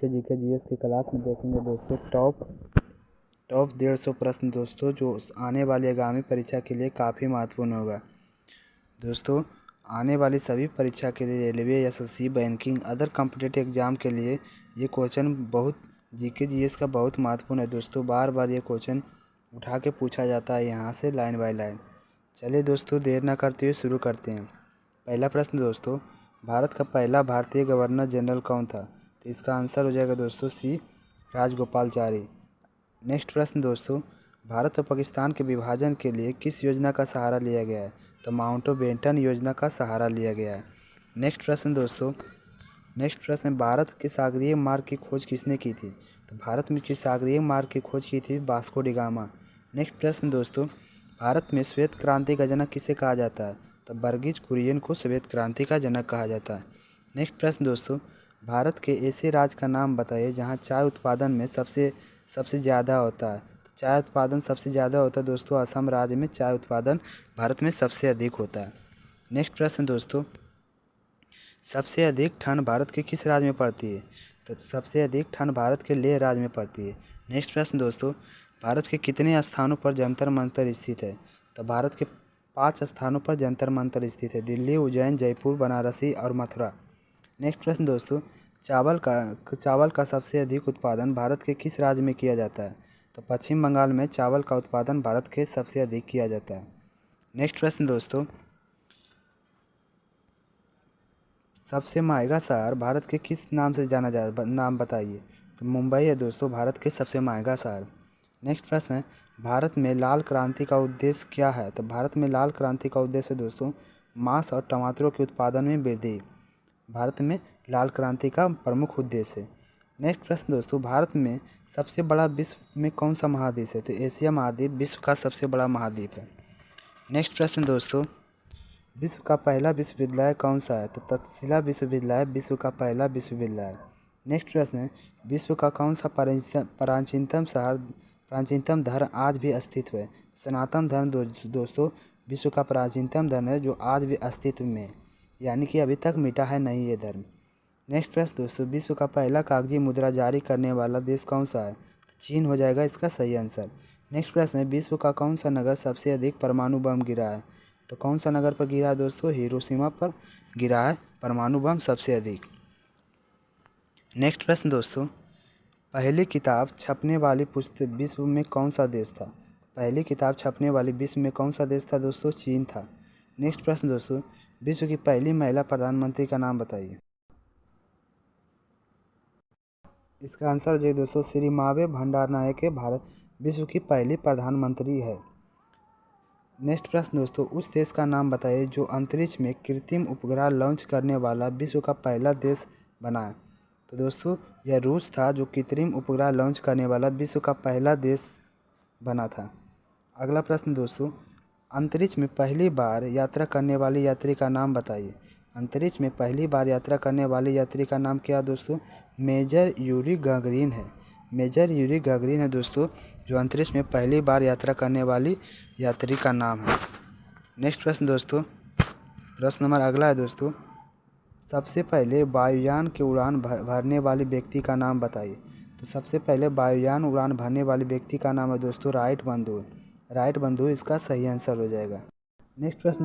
GK GS की class में देखेंगे दोस्तों टॉप 150 प्रश्न दोस्तों, जो आने वाली आगामी परीक्षा के लिए काफ़ी महत्वपूर्ण होगा। दोस्तों, आने वाली सभी परीक्षा के लिए railway, SSC, banking, other competitive exam के लिए ये क्वेश्चन बहुत जीके जीएस का बहुत महत्वपूर्ण है दोस्तों। बार बार ये क्वेश्चन उठा के पूछा जाता है यहाँ से लाइन बाय लाइन। चलिए दोस्तों, देर ना करते हुए शुरू करते हैं। पहला प्रश्न दोस्तों, भारत का पहला भारतीय गवर्नर जनरल कौन था? तो इसका आंसर हो जाएगा दोस्तों सी, राजगोपालचारी। नेक्स्ट प्रश्न दोस्तों, भारत और पाकिस्तान के विभाजन के लिए किस योजना का सहारा लिया गया है? तो माउंटबेटन योजना का सहारा लिया गया है। नेक्स्ट प्रश्न दोस्तों, भारत के सागरीय मार्ग की खोज किसने की थी? तो भारत में किस सागरीय मार्ग की खोज की थी? Vasco D gamma. नेक्स्ट प्रश्न दोस्तों, भारत में श्वेत क्रांति का जनक किसे कहा जाता है? तो वर्गीज कुरियन को श्वेत क्रांति का जनक कहा जाता है। नेक्स्ट प्रश्न दोस्तों, भारत के ऐसे राज्य का नाम बताइए जहां चाय उत्पादन में सबसे ज़्यादा होता है। तो चाय उत्पादन सबसे ज़्यादा होता है दोस्तों असम राज्य में चाय उत्पादन भारत में सबसे अधिक होता है। नेक्स्ट प्रश्न दोस्तों, सबसे अधिक ठंड भारत के किस राज्य में पड़ती है? तो सबसे अधिक ठंड भारत के लेह राज्य में पड़ती है। नेक्स्ट प्रश्न दोस्तों, भारत के कितने स्थानों पर जंतर मंतर स्थित है? तो भारत के 5 स्थानों पर जंतर मंतर स्थित है, दिल्ली, उज्जैन, जयपुर, बनारसी और मथुरा। नेक्स्ट प्रश्न दोस्तों, चावल का सबसे अधिक उत्पादन भारत के किस राज्य में किया जाता है? तो पश्चिम बंगाल में चावल का उत्पादन भारत के सबसे अधिक किया जाता है। नेक्स्ट प्रश्न दोस्तों, सबसे महंगा शहर भारत के किस नाम से जाना जाता है? नाम बताइए। तो मुंबई है दोस्तों भारत के सबसे महंगा शहर। नेक्स्ट प्रश्न है, भारत में लाल क्रांति का उद्देश्य क्या है? तो भारत में लाल क्रांति का उद्देश्य दोस्तों मांस और टमाटरों के उत्पादन में वृद्धि भारत में लाल क्रांति का प्रमुख उद्देश्य है। नेक्स्ट प्रश्न दोस्तों, भारत में सबसे बड़ा विश्व में कौन सा महाद्वीप है? तो एशिया महाद्वीप विश्व का सबसे बड़ा महाद्वीप है। नेक्स्ट प्रश्न दोस्तों, विश्व का पहला विश्वविद्यालय कौन सा है? तो तक्षशिला विश्वविद्यालय विश्व का पहला विश्वविद्यालय। नेक्स्ट प्रश्न है, विश्व का कौन सा प्राचीनतम धर्म आज भी अस्तित्व है? सनातन धर्म दोस्तों विश्व का प्राचीनतम धर्म है जो आज भी अस्तित्व में है, यानी कि अभी तक मिटा है नहीं ये धर्म। नेक्स्ट प्रश्न दोस्तों, विश्व का पहला कागजी मुद्रा जारी करने वाला देश कौन सा है? चीन हो जाएगा इसका सही आंसर। नेक्स्ट प्रश्न है, विश्व का कौन सा नगर सबसे अधिक परमाणु बम गिरा है? तो कौन सा नगर पर गिरा है दोस्तों? हिरोशिमा पर गिरा है परमाणु बम सबसे अधिक। नेक्स्ट प्रश्न दोस्तों, पहली किताब छपने वाली पुस्तक विश्व में कौन सा देश था? पहली किताब छपने वाली विश्व में कौन सा देश था दोस्तों? चीन था। नेक्स्ट प्रश्न दोस्तों, विश्व की पहली महिला प्रधानमंत्री का नाम बताइए। इसका आंसर जो दोस्तों श्री मावे भंडारनायके भारत विश्व की पहली प्रधानमंत्री है। नेक्स्ट प्रश्न दोस्तों, उस देश का नाम बताइए जो अंतरिक्ष में कृत्रिम उपग्रह लॉन्च करने वाला विश्व का पहला देश बना है। तो दोस्तों यह रूस था जो कृत्रिम उपग्रह लॉन्च करने वाला विश्व का पहला देश बना था। अगला प्रश्न दोस्तों, अंतरिक्ष में पहली बार यात्रा करने वाली यात्री का नाम बताइए। अंतरिक्ष में पहली बार यात्रा करने वाले यात्री का नाम क्या है दोस्तों? मेजर यूरी गागरिन है। मेजर यूरी गागरिन है दोस्तों जो अंतरिक्ष में पहली बार यात्रा करने वाली यात्री का नाम है। नेक्स्ट प्रश्न दोस्तों, प्रश्न नंबर अगला है दोस्तों, सबसे पहले वायुयान की उड़ान भरने वाले व्यक्ति का नाम बताइए। तो सबसे पहले वायुयान उड़ान भरने वाले व्यक्ति का नाम है दोस्तों राइट बंधु। राइट बंधु इसका सही आंसर हो जाएगा। नेक्स्ट प्रश्न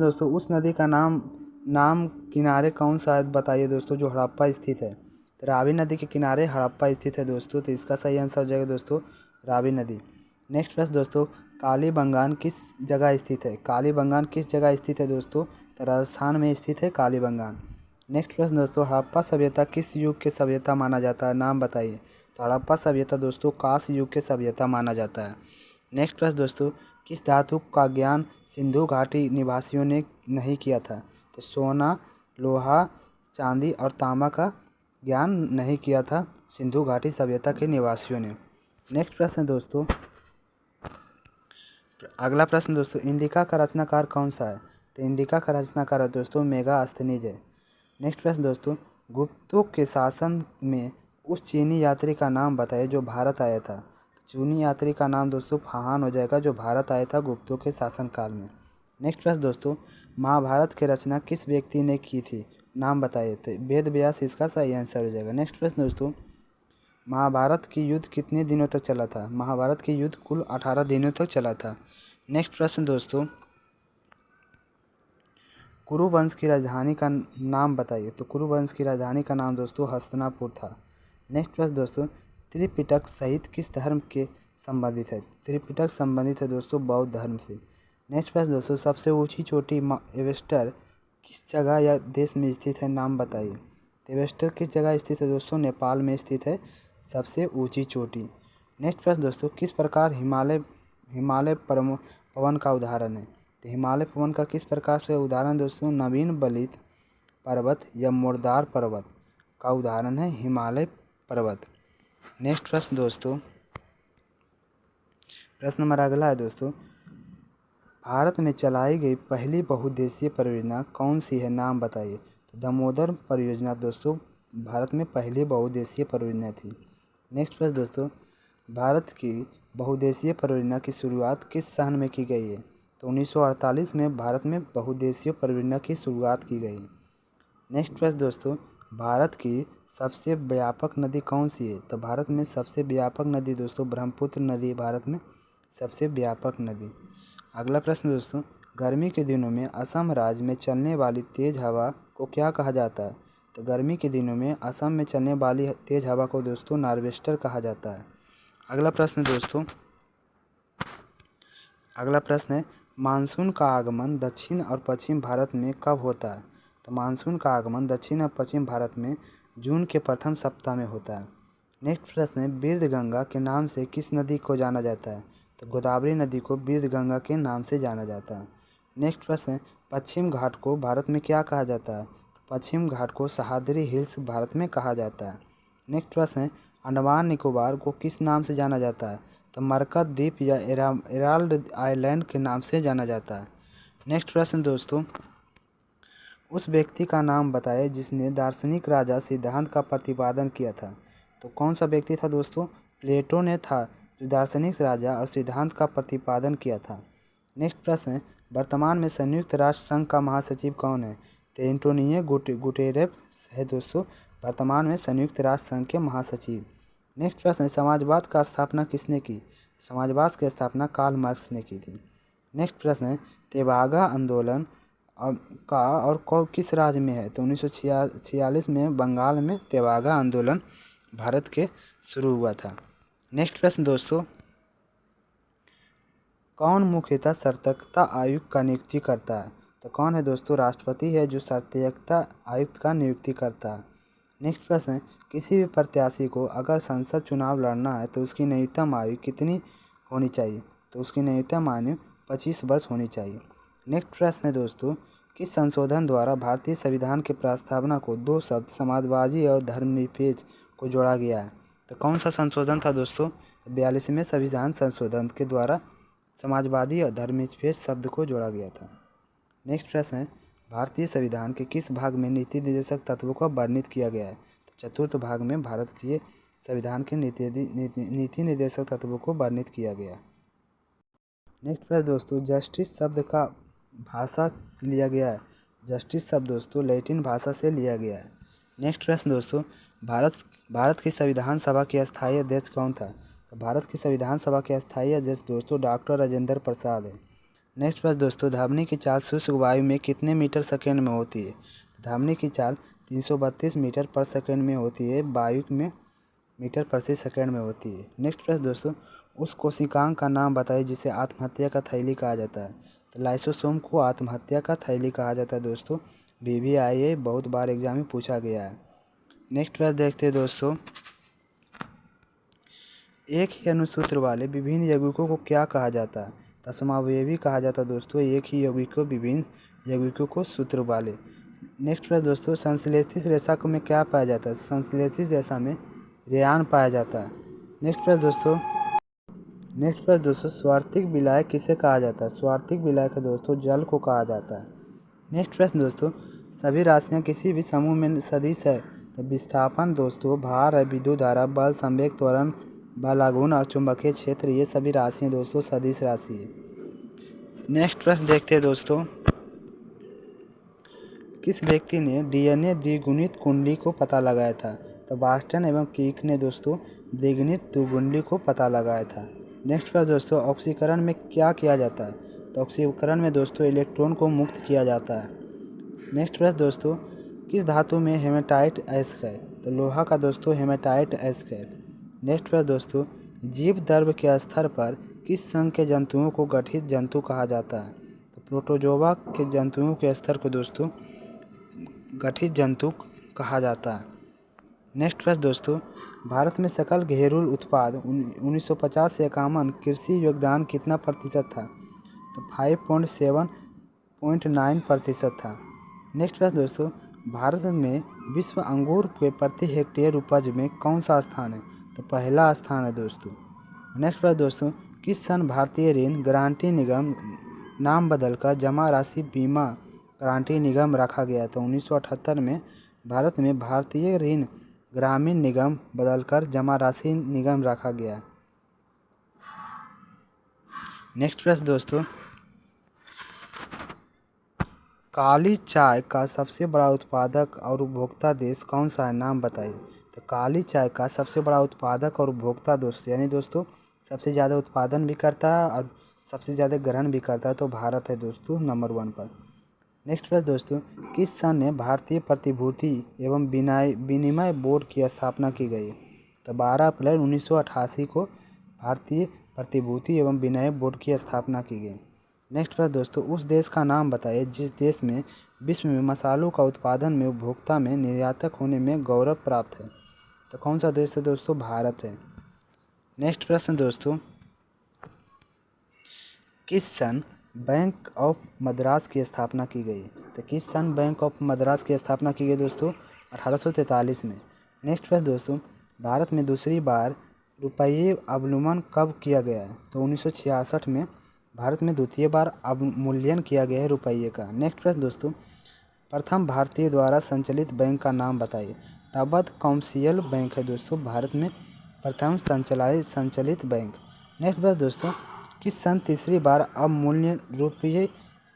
दोस्तों, उस नदी का नाम किनारे कौन सा है बताइए दोस्तों जो हड़प्पा स्थित है। तो रावी नदी के किनारे हड़प्पा स्थित है दोस्तों, तो इसका सही आंसर हो जाएगा दोस्तों रावी नदी। नेक्स्ट प्रश्न दोस्तों, कालीबंगान किस जगह स्थित है? कालीबंगान किस जगह स्थित है दोस्तों? तो राजस्थान में स्थित है कालीबंगान। नेक्स्ट प्रश्न दोस्तों, हड़प्पा सभ्यता किस युग के सभ्यता माना जाता है? नाम बताइए। तो हड़प्पा सभ्यता दोस्तों कांस्य युग के सभ्यता माना जाता है। नेक्स्ट प्रश्न दोस्तों, किस धातु का ज्ञान सिंधु घाटी निवासियों ने नहीं किया था? तो सोना, लोहा, चांदी और तांबा का ज्ञान नहीं किया था सिंधु घाटी सभ्यता के निवासियों ने। नेक्स्ट प्रश्न दोस्तों, अगला प्रश्न दोस्तों, इंडिका का रचनाकार कौन सा है? तो इंडिका का रचनाकार है दोस्तों मेगास्थनीज है। नेक्स्ट प्रश्न दोस्तों, गुप्तों के शासन में उस चीनी यात्री का नाम बताइए जो भारत आया था। चीनी यात्री का नाम दोस्तों फाहान हो जाएगा जो भारत आया था गुप्तों के शासनकाल में। नेक्स्ट प्रश्न दोस्तों, महाभारत की रचना किस व्यक्ति ने की थी? नाम बताइए। तो वेद व्यास इसका सही आंसर हो जाएगा। नेक्स्ट प्रश्न दोस्तों, महाभारत की युद्ध कितने दिनों तक चला था? महाभारत की युद्ध कुल 18 दिनों तक चला था। नेक्स्ट प्रश्न दोस्तों, कुरु वंश की राजधानी का नाम बताइए। तो कुरु वंश की राजधानी का नाम दोस्तों हस्तिनापुर था। नेक्स्ट प्रश्न दोस्तों, त्रिपिटक सहित किस धर्म के संबंधित है? त्रिपिटक संबंधित है दोस्तों बौद्ध धर्म से। नेक्स्ट प्रश्न दोस्तों, सबसे ऊंची चोटी एवेस्टर किस जगह या देश में स्थित है? नाम बताइए। एवेस्टर किस जगह स्थित है दोस्तों? नेपाल में स्थित है सबसे ऊंची चोटी। नेक्स्ट प्रश्न दोस्तों, किस प्रकार हिमालय हिमालय पवन का उदाहरण है? तो हिमालय पवन का किस प्रकार से उदाहरण दोस्तों? नवीन बलित पर्वत या मुर्दार पर्वत का उदाहरण है हिमालय पर्वत। नेक्स्ट प्रश्न दोस्तों, प्रश्न नंबर अगला है दोस्तों, भारत में चलाई गई पहली बहुउद्देशीय परियोजना कौन सी है? नाम बताइए। तो दामोदर परियोजना दोस्तों भारत में पहली बहुउद्देशीय परियोजना थी। नेक्स्ट प्रश्न दोस्तों, भारत की बहुउद्देशीय परियोजना की शुरुआत किस सन में की गई है? तो 1948 में भारत में बहुउद्देशीय परियोजना की शुरुआत की गई। नेक्स्ट प्रश्न दोस्तों, भारत की सबसे व्यापक नदी कौन सी है? तो भारत में सबसे व्यापक नदी दोस्तों ब्रह्मपुत्र नदी भारत में सबसे व्यापक नदी। अगला प्रश्न दोस्तों, गर्मी के दिनों में असम राज्य में चलने वाली तेज़ हवा को क्या कहा जाता है? तो गर्मी के दिनों में असम में चलने वाली तेज़ हवा को दोस्तों नार्वेस्टर कहा जाता है। अगला प्रश्न दोस्तों, अगला प्रश्न है, मानसून का आगमन दक्षिण और पश्चिम भारत में कब होता है? तो मानसून का आगमन दक्षिण और पश्चिम भारत में जून के प्रथम सप्ताह में होता है। नेक्स्ट प्रश्न है, बिरधगंगा के नाम से किस नदी को जाना जाता है? तो गोदावरी नदी को बिरधगंगा के नाम से जाना जाता है। नेक्स्ट प्रश्न है, पश्चिम घाट को भारत में क्या कहा जाता है? तो पश्चिम घाट को सह्याद्री हिल्स भारत में कहा जाता है। नेक्स्ट प्रश्न है, अंडमान निकोबार को किस नाम से जाना जाता है? तो मरकत द्वीप या एराल्ड आइलैंड के नाम से जाना जाता है। नेक्स्ट प्रश्न दोस्तों, उस व्यक्ति का नाम बताएं जिसने दार्शनिक राजा सिद्धांत का प्रतिपादन किया था। तो कौन सा व्यक्ति था दोस्तों? प्लेटो ने था जो दार्शनिक राजा और सिद्धांत का प्रतिपादन किया था। नेक्स्ट प्रश्न है, वर्तमान में संयुक्त राष्ट्र संघ का महासचिव कौन है? तो एंटोनियो गुटेरेस है दोस्तों वर्तमान में संयुक्त राष्ट्र संघ के महासचिव। नेक्स्ट प्रश्न है, समाजवाद का स्थापना किसने की? समाजवाद की स्थापना कार्ल मार्क्स ने की थी। नेक्स्ट प्रश्न है, तेभागा आंदोलन का और किस राज्य में है? तो 1946 में बंगाल में तेभागा आंदोलन भारत के शुरू हुआ था। नेक्स्ट प्रश्न दोस्तों, कौन मुख्यतः सतर्कता आयुक्त का नियुक्ति करता है? तो कौन है दोस्तों? राष्ट्रपति है जो सतर्कता आयुक्त का नियुक्ति करता है। नेक्स्ट प्रश्न है, किसी भी प्रत्याशी को अगर संसद चुनाव लड़ना है तो उसकी न्यूनतम आयु कितनी होनी चाहिए? तो उसकी न्यूनतम आयु 25 वर्ष होनी चाहिए। नेक्स्ट प्रश्न है दोस्तों, किस संशोधन द्वारा भारतीय संविधान के प्रस्तावना को दो शब्द समाजवादी और धर्मनिरपेक्ष को जोड़ा गया है? तो कौन सा संशोधन था दोस्तों? 42वें संविधान संशोधन के द्वारा समाजवादी और धर्मनिरपेक्ष शब्द को जोड़ा गया था। नेक्स्ट प्रश्न है, भारतीय संविधान के किस भाग में नीति निर्देशक तत्वों को वर्णित किया गया है? तो चतुर्थ भाग में भारत के संविधान के नीति निर्देशक तत्वों को वर्णित किया गया। नेक्स्ट प्रश्न दोस्तों, जस्टिस शब्द का भाषा लिया गया है। जस्टिस शब्द दोस्तों लैटिन भाषा से लिया गया है। नेक्स्ट प्रश्न दोस्तों, भारत की संविधान सभा के स्थायी अध्यक्ष कौन था? तो भारत की संविधान सभा के स्थायी अध्यक्ष दोस्तों डॉक्टर राजेंद्र प्रसाद है। नेक्स्ट प्रश्न दोस्तों, धमनी की चाल शुष्क वायु में कितने मीटर सेकेंड में होती है? धमनी की चाल 332 मीटर पर सेकेंड में होती है, वायु में मीटर प्रति सेकेंड में होती है। नेक्स्ट प्रश्न दोस्तों, उस कोशिकांग का नाम बताइए जिसे आत्महत्या का थैली कहा जाता है। तो लाइसोसोम को आत्महत्या का थैली कहा जाता है दोस्तों। BBIA बहुत बार एग्जाम में पूछा गया है। नेक्स्ट प्रश्न देखते हैं दोस्तों, एक ही अनुसूत्र वाले विभिन्न यौगिकों को क्या कहा जाता है? तो समावयवी कहा जाता है दोस्तों एक ही यौगिक को विभिन्न यौगिकों को सूत्र वाले। नेक्स्ट प्रश्न दोस्तों, संश्लेषित रेशा में क्या पाया जाता है? संश्लेषित रेशा में रेयान पाया जाता है। नेक्स्ट प्रश्न दोस्तों, स्वार्थिक विलायक किसे कहा जाता है? स्वार्थिक विलायक दोस्तों जल को कहा जाता है। नेक्स्ट प्रश्न दोस्तों, सभी राशियाँ किसी भी समूह में सदिश है। तो विस्थापन दोस्तों भार है, विद्युत धारा, बल, संवेग, त्वरण, बल आघूर्ण और चुंबकीय क्षेत्र, ये सभी राशियाँ दोस्तों सदिश राशि है। नेक्स्ट प्रश्न देखते हैं दोस्तों, किस व्यक्ति ने डीएनए द्विगुणित कुंडली को पता लगाया था? तो बास्टन एवं क्रिक ने दोस्तों द्विगुणित कुंडली को पता लगाया था। नेक्स्ट पर दोस्तों ऑक्सीकरण में क्या किया जाता है? तो ऑक्सीकरण में दोस्तों इलेक्ट्रॉन को मुक्त किया जाता है। नेक्स्ट पर दोस्तों किस धातु में हेमेटाइट अयस्क है? तो लोहा का दोस्तों हेमेटाइट अयस्क है। नेक्स्ट पर दोस्तों जीव द्रव्य के स्तर पर किस संघ के जंतुओं को गठित जंतु कहा जाता है? तो प्रोटोजोआ के जंतुओं के स्तर को दोस्तों गठित जंतु कहा जाता है। नेक्स्ट प्रश्न दोस्तों भारत में सकल घरेलू उत्पाद 1950 से 51 कृषि योगदान कितना प्रतिशत था? तो 5.7.9% था। नेक्स्ट प्रश्न दोस्तों भारत में विश्व अंगूर के प्रति हेक्टेयर उपज में कौन सा स्थान है? तो पहला स्थान है दोस्तों। नेक्स्ट प्रश्न दोस्तों किस सन भारतीय ऋण गारंटी निगम नाम बदलकर जमा राशि बीमा गारंटी निगम रखा गया? तो 1978 में भारत में भारतीय ऋण ग्रामीण निगम बदलकर जमा राशि निगम रखा गया। नेक्स्ट प्रश्न दोस्तों काली चाय का सबसे बड़ा उत्पादक और उपभोक्ता देश कौन सा है? नाम बताइए। तो काली चाय का सबसे बड़ा उत्पादक और उपभोक्ता दोस्तों यानी दोस्तों सबसे ज़्यादा उत्पादन भी करता है और सबसे ज़्यादा ग्रहण भी करता है तो भारत है दोस्तों नंबर 1 पर। नेक्स्ट प्रश्न दोस्तों किस सन में भारतीय प्रतिभूति एवं विनिमय बोर्ड की स्थापना की गई? तो 12 अप्रैल 1988 को भारतीय प्रतिभूति एवं विनिमय बोर्ड की स्थापना की गई। नेक्स्ट प्रश्न दोस्तों उस देश का नाम बताइए जिस देश में विश्व में मसालों का उत्पादन में उपभोक्ता में निर्यातक होने में गौरव प्राप्त है? तो कौन सा देश है दोस्तों? भारत है। नेक्स्ट प्रश्न दोस्तों किस सन बैंक ऑफ मद्रास की स्थापना की गई? तो किस सन बैंक ऑफ मद्रास की स्थापना की गई दोस्तों? 1843 में। नेक्स्ट प्रश्न दोस्तों भारत में दूसरी बार रुपये अवमूल्यन कब किया गया है? तो 1966 में भारत में द्वितीय बार अवमूल्यन किया गया है रुपये का। नेक्स्ट प्रश्न दोस्तों प्रथम भारतीय द्वारा संचालित बैंक का नाम बताइए। अवध कॉमर्शियल बैंक है दोस्तों भारत में प्रथम संचालित बैंक। नेक्स्ट प्रश्न दोस्तों किस सन तीसरी बार अवमूल्यन रुपये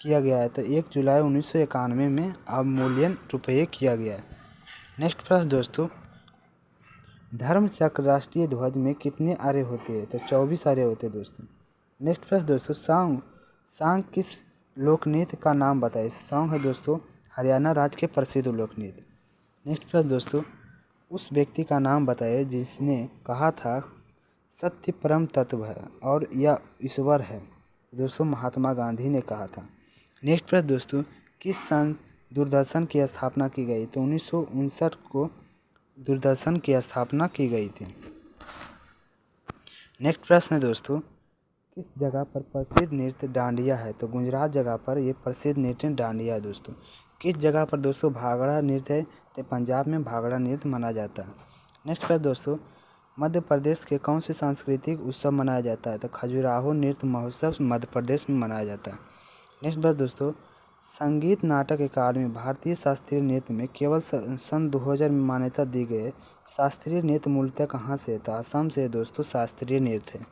किया गया है? तो 1 जुलाई 1991 में अवमूल्यन रुपये किया गया है। नेक्स्ट प्रश्न दोस्तों धर्मचक्र राष्ट्रीय ध्वज में कितने आरे होते हैं? तो 24 आरे होते हैं दोस्तों। नेक्स्ट प्रश्न दोस्तों सांग किस लोकनृत्य का नाम बताइए? सांग है दोस्तों हरियाणा राज्य के प्रसिद्ध लोकनृत्य। नेक्स्ट प्रश्न दोस्तों उस व्यक्ति का नाम बताइए जिसने कहा था सत्य परम तत्व है और यह ईश्वर है? दोस्तों महात्मा गांधी ने कहा था। नेक्स्ट प्रश्न दोस्तों किस सन दूरदर्शन की स्थापना की गई? तो 1959 को दूरदर्शन की स्थापना की गई थी। नेक्स्ट प्रश्न है दोस्तों किस जगह पर प्रसिद्ध नृत्य डांडिया है? तो गुजरात जगह पर ये प्रसिद्ध नृत्य डांडिया है दोस्तों। किस जगह पर दोस्तों भांगड़ा नृत्य है? तो पंजाब में भांगड़ा नृत्य माना जाता है। नेक्स्ट प्रश्न दोस्तों मध्य प्रदेश के कौन से सांस्कृतिक उत्सव मनाया जाता है? तो खजुराहो नृत्य महोत्सव मध्य प्रदेश में मनाया जाता है। नेक्स्ट प्रश्न दोस्तों संगीत नाटक अकादमी भारतीय शास्त्रीय नृत्य में केवल सन 2000 में मान्यता दी गई। शास्त्रीय नृत्य मूलतः कहाँ से था? असम से दोस्तों शास्त्रीय नृत्य है।